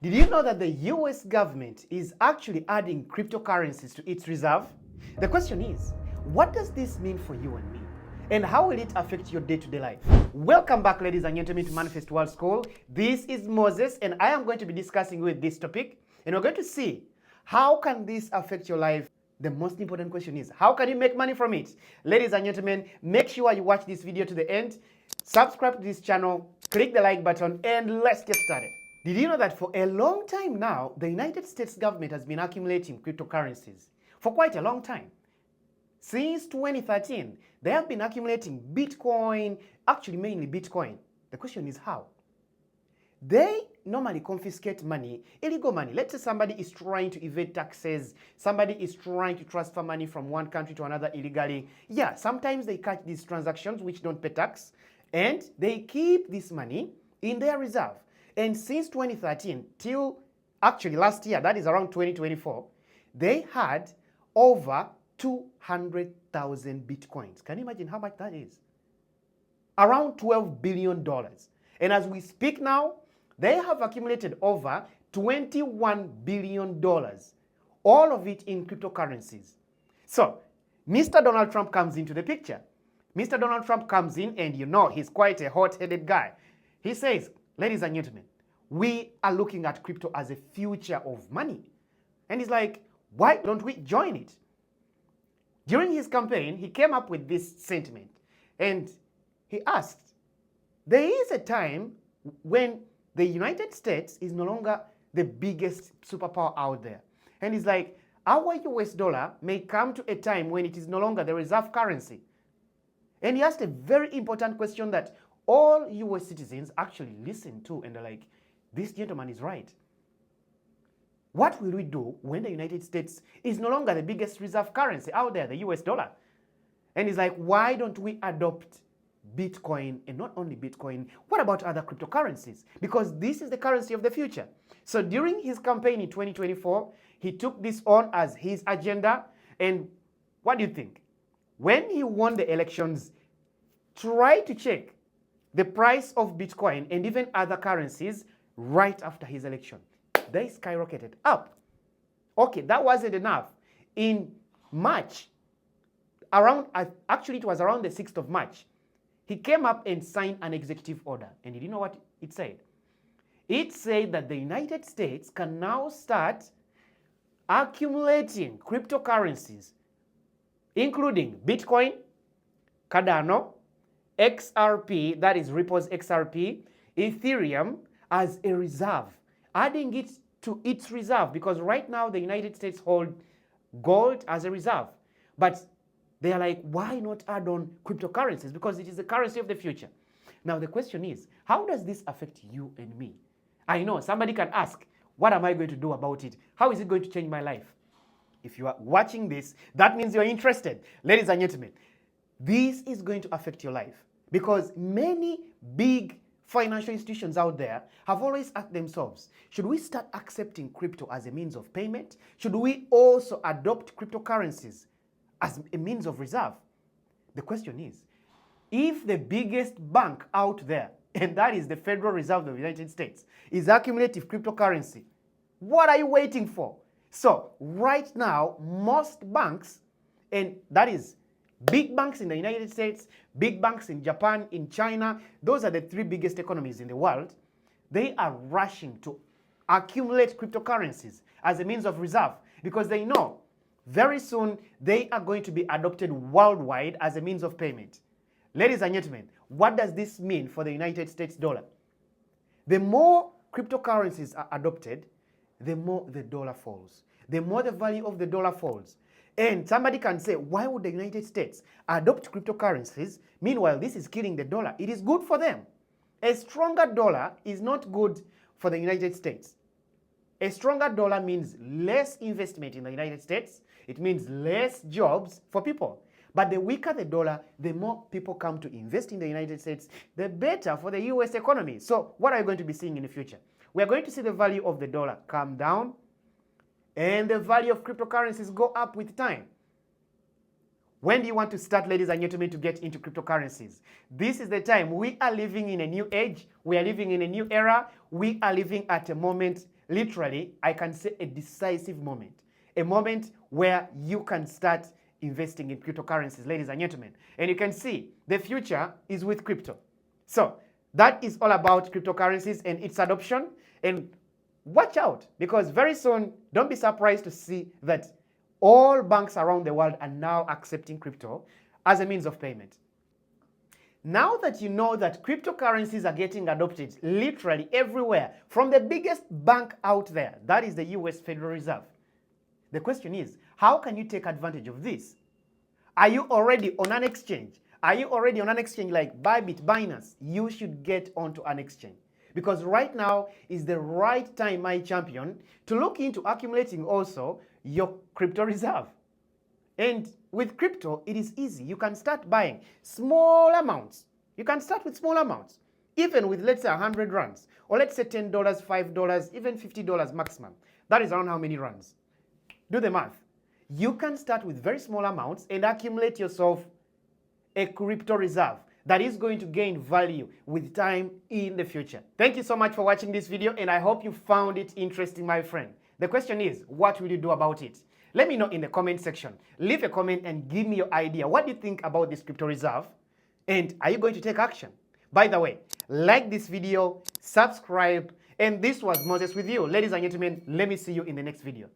Did you know that the US government is actually adding cryptocurrencies to its reserve? The question is, what does this mean for you and me? And how will it affect your day-to-day life? Welcome back, ladies and gentlemen, to Moneyfest World School. This is Moses, and I am going to be discussing with this topic, and we're going to see how can this affect your life. The most important question is, how can you make money from it? Ladies and gentlemen, make sure you watch this video to the end, subscribe to this channel, click the like button, and let's get started. Did you know that for a long time now, the United States government has been accumulating cryptocurrencies? For quite a long time. Since 2013, they have been accumulating Bitcoin, actually mainly Bitcoin. The question is how? They normally confiscate money, illegal money. Let's say somebody is trying to evade taxes, somebody is trying to transfer money from one country to another illegally. Yeah, sometimes they catch these transactions which don't pay tax, and they keep this money in their reserve. And since 2013 till actually last year, that is around 2024, they had over 200,000 Bitcoins. Can you imagine how much that is? Around $12 billion. And as we speak now, they have accumulated over $21 billion, all of it in cryptocurrencies. So, Mr. Donald Trump comes into the picture. Mr. Donald Trump comes in, and you know he's quite a hot-headed guy. He says, ladies and gentlemen, we are looking at crypto as a future of money. And he's like, why don't we join it? During his campaign, he came up with this sentiment. And he asked, there is a time when the United States is no longer the biggest superpower out there. And he's like, our US dollar may come to a time when it is no longer the reserve currency. And he asked a very important question that all US citizens actually listen to, and they're like, this gentleman is right. What will we do when the United States is no longer the biggest reserve currency out there, the US dollar? And he's like, why don't we adopt Bitcoin? And not only Bitcoin, what about other cryptocurrencies? Because this is the currency of the future. So during his campaign in 2024, he took this on as his agenda. And what do you think? When he won the elections, try to check the price of Bitcoin and even other currencies right after his election. They skyrocketed up. Okay, that wasn't enough. In March, actually it was around the 6th of March, he came up and signed an executive order. And you know what it said? It said that the United States can now start accumulating cryptocurrencies, including Bitcoin, Cardano, XRP, that is Ripple's XRP, Ethereum, as a reserve, adding it to its reserve, because right now the United States hold gold as a reserve. But they are like, why not add on cryptocurrencies? Because it is the currency of the future. Now the question is, how does this affect you and me? I know somebody can ask, what am I going to do about it? How is it going to change my life? If you are watching this, that means you're interested. Ladies and gentlemen, this is going to affect your life, because many big financial institutions out there have always asked themselves, should we start accepting crypto as a means of payment? Should we also adopt cryptocurrencies as a means of reserve? The question is, if the biggest bank out there, and that is the Federal Reserve of the United States, is accumulating cryptocurrency, what are you waiting for? So right now, most banks, and that is big banks in the United States, big banks in Japan, in China, those are the three biggest economies in the world. They are rushing to accumulate cryptocurrencies as a means of reserve, because they know very soon they are going to be adopted worldwide as a means of payment. Ladies and gentlemen, what does this mean for the United States dollar? The more cryptocurrencies are adopted, the more the dollar falls. The more the value of the dollar falls. And somebody can say, why would the United States adopt cryptocurrencies? Meanwhile, this is killing the dollar. It is good for them. A stronger dollar is not good for the United States. A stronger dollar means less investment in the United States. It means less jobs for people. But the weaker the dollar, the more people come to invest in the United States, the better for the US economy. So what are you going to be seeing in the future? We are going to see the value of the dollar come down, and the value of cryptocurrencies go up with time. When do you want to start, ladies and gentlemen, to get into cryptocurrencies? This is the time. We are living in a new age. We are living in a new era. We are living at a moment literally, I can say a decisive moment. A moment where you can start investing in cryptocurrencies, ladies and gentlemen. And you can see the future is with crypto. So that is all about cryptocurrencies and its adoption. And watch out, because very soon, don't be surprised to see that all banks around the world are now accepting crypto as a means of payment. Now that you know that cryptocurrencies are getting adopted literally everywhere, from the biggest bank out there, that is the US Federal Reserve, the question is, how can you take advantage of this? Are you already on an exchange? Are you already on an exchange like Bybit, Binance? You should get onto an exchange. Because right now is the right time, my champion, to look into accumulating also your crypto reserve. And with crypto, it is easy. You can start buying small amounts. You can start with small amounts, even with, let's say, 100 rands, or let's say $10, $5, even $50 maximum. That is around how many rands? Do the math. You can start with very small amounts and accumulate yourself a crypto reserve that is going to gain value with time in the future. Thank you so much for watching this video, and I hope you found it interesting, my friend. The question is, what will you do about it? Let me know in the comment section. Leave a comment and give me your idea. What do you think about this crypto reserve? And are you going to take action? By the way, like this video, subscribe, and this was Moses with you. Ladies and gentlemen, let me see you in the next video.